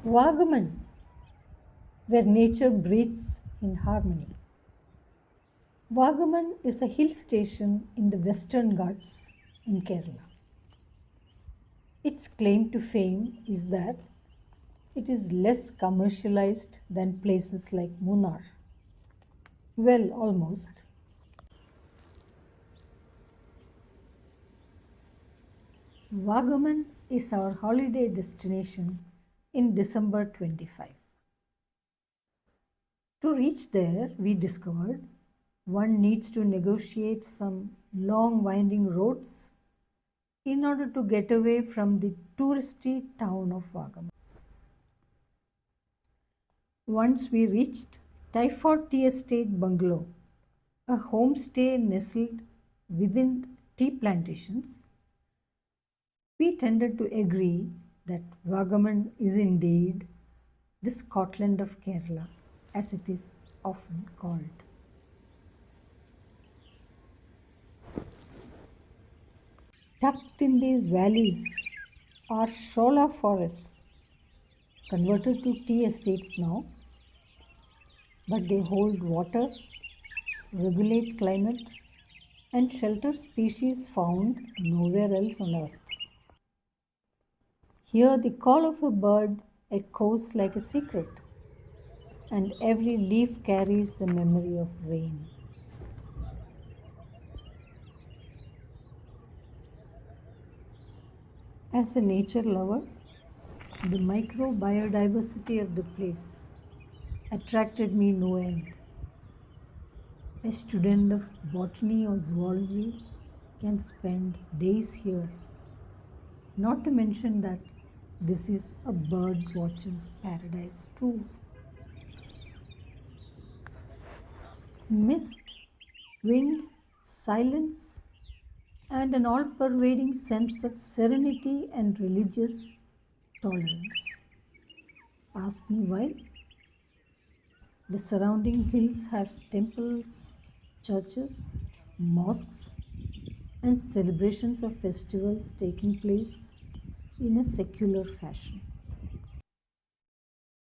Vagamon, where nature breathes in harmony. Vagamon is a hill station in the Western Ghats in Kerala. Its claim to fame is that it is less commercialized than places like Munnar. Well, almost. Vagamon is our holiday destination in December 25. To reach there, we discovered one needs to negotiate some long winding roads in order to get away from the touristy town of Vagamon. Once we reached Tyford Estate bungalow, a homestay nestled within tea plantations, we tended to agree that Vagamon is indeed the Scotland of Kerala, as it is often called. Tucked in these valleys are shola forests, converted to tea estates now, but they hold water, regulate climate, and shelter species found nowhere else on earth. Here, the call of a bird echoes like a secret, and every leaf carries the memory of rain. As a nature lover, the microbiodiversity of the place attracted me no end. A student of botany or zoology can spend days here, not to mention that this is a bird watcher's paradise too. Mist, wind, silence, and an all pervading sense of serenity and religious tolerance. Ask me why? The surrounding hills have temples, churches, mosques, and celebrations of festivals taking place in a secular fashion.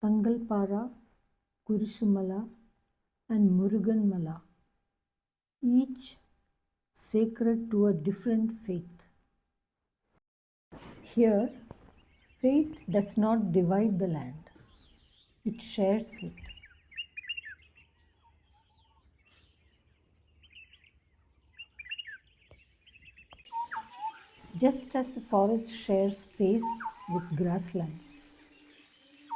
Tangalpara, Kurishumala, and Muruganmala, each sacred to a different faith. Here, faith does not divide the land, it shares it. Just as the forest shares space with grasslands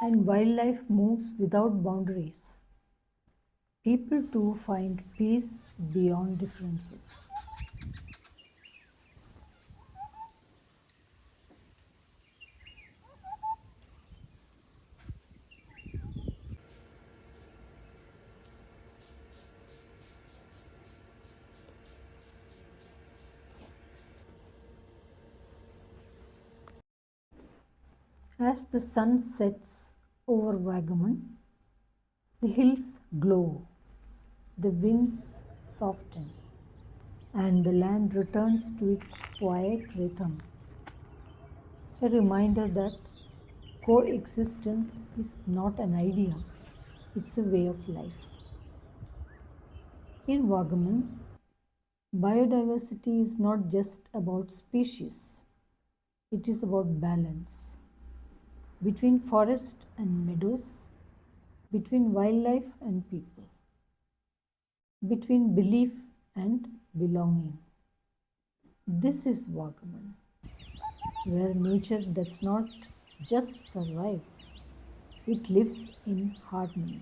and wildlife moves without boundaries, people too find peace beyond differences. As the sun sets over Vagamon, the hills glow, the winds soften, and the land returns to its quiet rhythm. A reminder that coexistence is not an idea, it's a way of life. In Vagamon, biodiversity is not just about species, it is about balance between forest and meadows, between wildlife and people, between belief and belonging. This is Vagamon, where nature does not just survive, it lives in harmony.